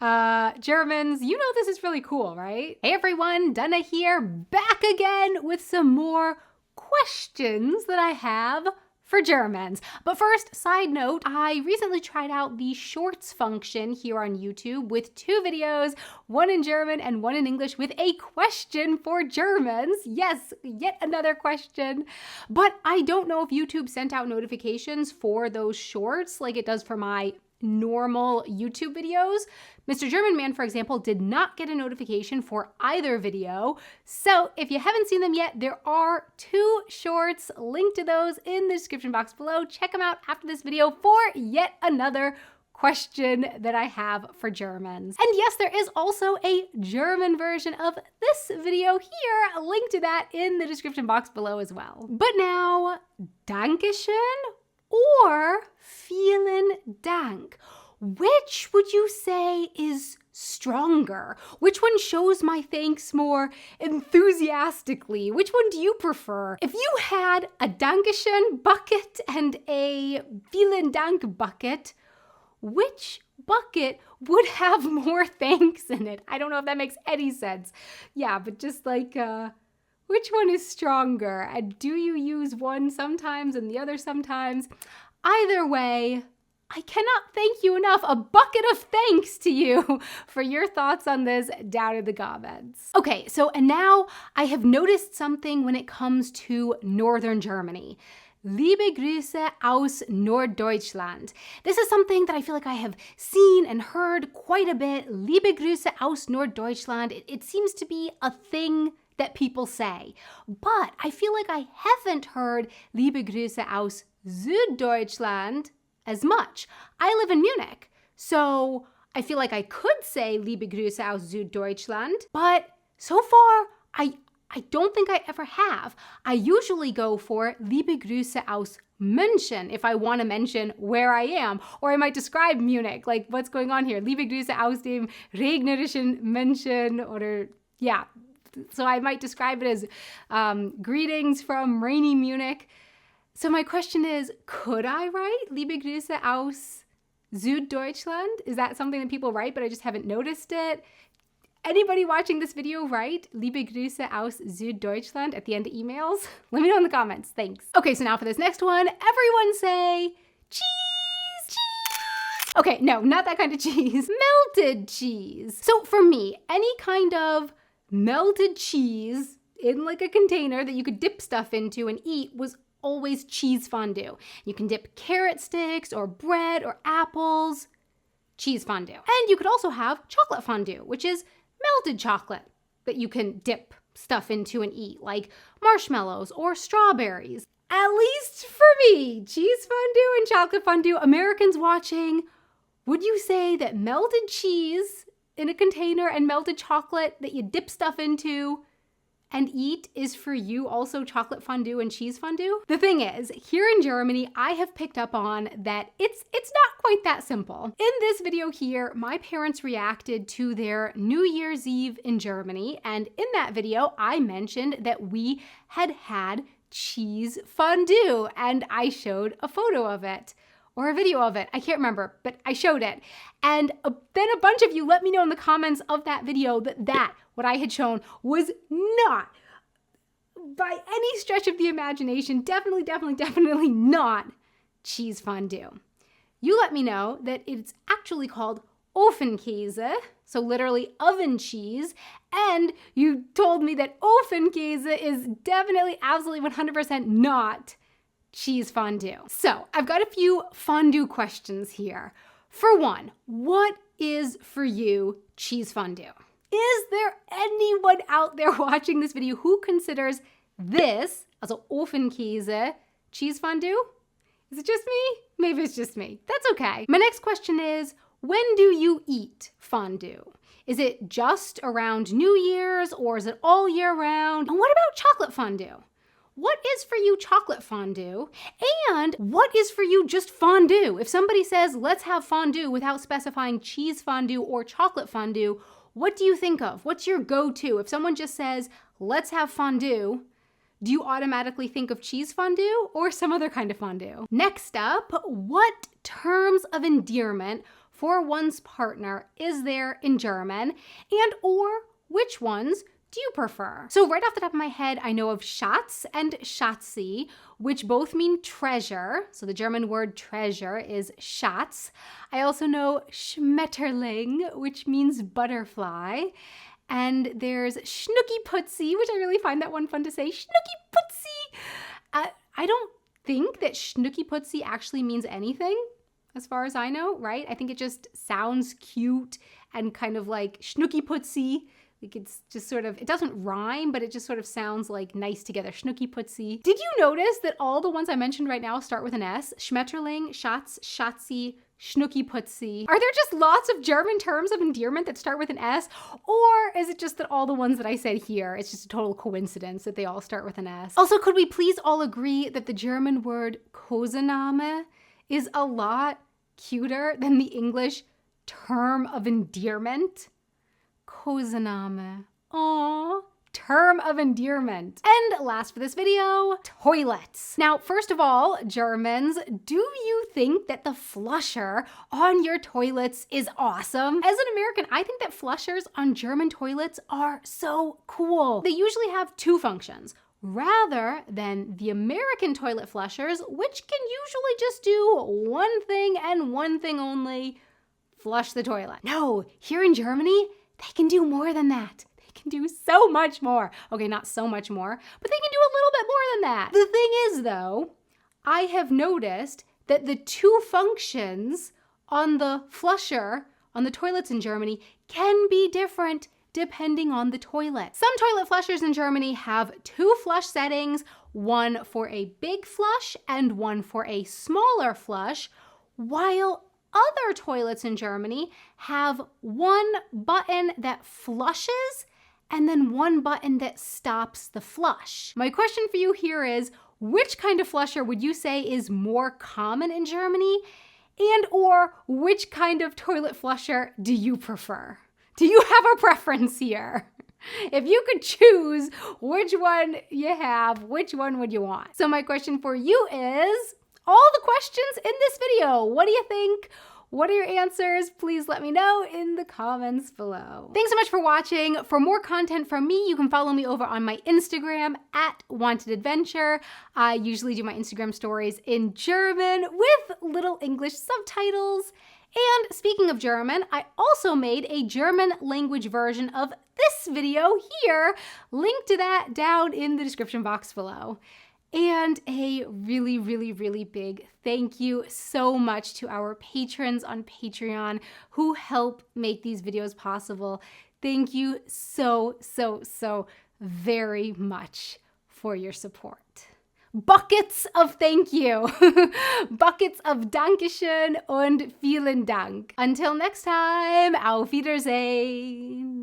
Germans, you know this is really cool, right? Hey everyone, Dana here, back again with some more questions that I have for Germans. But first, side note, I recently tried out the shorts function here on YouTube with 2 videos, one in German and one in English with a question for Germans. Yes, yet another question. But I don't know if YouTube sent out notifications for those shorts like it does for my normal YouTube videos. Mr. German Man, for example, did not get a notification for either video. So if you haven't seen them yet, there are 2 shorts, linked to those in the description box below. Check them out after this video for yet another question that I have for Germans. And yes, there is also a German version of this video here, linked to that in the description box below as well. But now, Dankeschön or vielen Dank? Which would you say is stronger? Which one shows my thanks more enthusiastically? Which one do you prefer? If you had a Dankeschön bucket and a vielen Dank bucket, which bucket would have more thanks in it? I don't know if that makes any sense. Yeah, but just like, which one is stronger? And do you use one sometimes and the other sometimes? Either way, I cannot thank you enough. A bucket of thanks to you for your thoughts on this down in the comments. Okay, so and now I have noticed something when it comes to Northern Germany. Liebe Grüße aus Norddeutschland. This is something that I feel like I have seen and heard quite a bit. Liebe Grüße aus Norddeutschland. It seems to be a thing that people say. But I feel like I haven't heard Liebe Grüße aus Süddeutschland as much. I live in Munich, so I feel like I could say Liebe Grüße aus Süddeutschland, but so far I don't think I ever have. I usually go for Liebe Grüße aus München if I want to mention where I am, or I might describe Munich, like what's going on here. Liebe Grüße aus dem regnerischen München, or yeah. So I might describe it as greetings from rainy Munich. So my question is, could I write Liebe Grüße aus Süddeutschland? Is that something that people write, but I just haven't noticed it? Anybody watching this video write Liebe Grüße aus Süddeutschland at the end of emails? Let me know in the comments. Thanks. Okay, so now for this next one, everyone say cheese, cheese. Okay, no, not that kind of cheese. Melted cheese. So for me, any kind of melted cheese in like a container that you could dip stuff into and eat was always cheese fondue. You can dip carrot sticks or bread or apples, cheese fondue. And you could also have chocolate fondue, which is melted chocolate that you can dip stuff into and eat, like marshmallows or strawberries. At least for me, cheese fondue and chocolate fondue. Americans watching, would you say that melted cheese in a container and melted chocolate that you dip stuff into and eat is for you also chocolate fondue and cheese fondue? The thing is, here in Germany, I have picked up on that it's not quite that simple. In this video here, my parents reacted to their New Year's Eve in Germany, and in that video, I mentioned that we had cheese fondue, and I showed a photo of it. Or a video of it. I can't remember, but I showed it. And then a bunch of you let me know in the comments of that video that what I had shown was not, by any stretch of the imagination, definitely not cheese fondue. You let me know that it's actually called Ofenkäse, so literally oven cheese, and you told me that Ofenkäse is definitely, absolutely 100% not cheese fondue. So I've got a few fondue questions here. For one, what is for you cheese fondue? Is there anyone out there watching this video who considers this, also Ofenkäse, cheese fondue? Is it just me? Maybe it's just me. That's okay. My next question is, when do you eat fondue? Is it just around New Year's, or is it all year round? And what about chocolate fondue? What is for you chocolate fondue? And what is for you just fondue? If somebody says, let's have fondue without specifying cheese fondue or chocolate fondue, what do you think of? What's your go-to? If someone just says, let's have fondue, do you automatically think of cheese fondue or some other kind of fondue? Next up, what terms of endearment for one's partner is there in German, and or which ones do you prefer? So right off the top of my head, I know of Schatz and Schatzi, which both mean treasure. So the German word treasure is Schatz. I also know Schmetterling, which means butterfly. And there's Schnucki-Putzi, which I really find that one fun to say. Schnucki-Putzi! I don't think that Schnucki-Putzi actually means anything, as far as I know, right? I think it just sounds cute and kind of like Schnucki-Putzi. Like it's just sort of, it doesn't rhyme, but it just sort of sounds like nice together. Schnucki-Putzi. Did you notice that all the ones I mentioned right now start with an S? Schmetterling, Schatz, Schatzi, Schnucki-Putzi. Are there just lots of German terms of endearment that start with an S? Or is it just that all the ones that I said here, it's just a total coincidence that they all start with an S? Also, could we please all agree that the German word Kosename is a lot cuter than the English term of endearment? Kosename. Aww. Term of endearment. And last for this video, toilets. Now, first of all, Germans, do you think that the flusher on your toilets is awesome? As an American, I think that flushers on German toilets are so cool. They usually have two functions, rather than the American toilet flushers, which can usually just do one thing and one thing only, flush the toilet. No, here in Germany, they can do more than that. They can do so much more. Okay, not so much more, but they can do a little bit more than that. The thing is, though, I have noticed that the two functions on the flusher, on the toilets in Germany, can be different depending on the toilet. Some toilet flushers in Germany have two flush settings, one for a big flush and one for a smaller flush, while other toilets in Germany have one button that flushes and then one button that stops the flush. My question for you here is, which kind of flusher would you say is more common in Germany? And or which kind of toilet flusher do you prefer? Do you have a preference here? If you could choose which one you have, which one would you want? So my question for you is, all the questions in this video, what do you think? What are your answers? Please let me know in the comments below. Thanks so much for watching. For more content from me, you can follow me over on my Instagram @WantedAdventure. I usually do my Instagram stories in German with little English subtitles. And speaking of German, I also made a German language version of this video here. Link to that down in the description box below. And a really, really, really big thank you so much to our patrons on Patreon who help make these videos possible. Thank you so, so, so very much for your support. Buckets of thank you. Buckets of Dankeschön und vielen Dank. Until next time, auf Wiedersehen.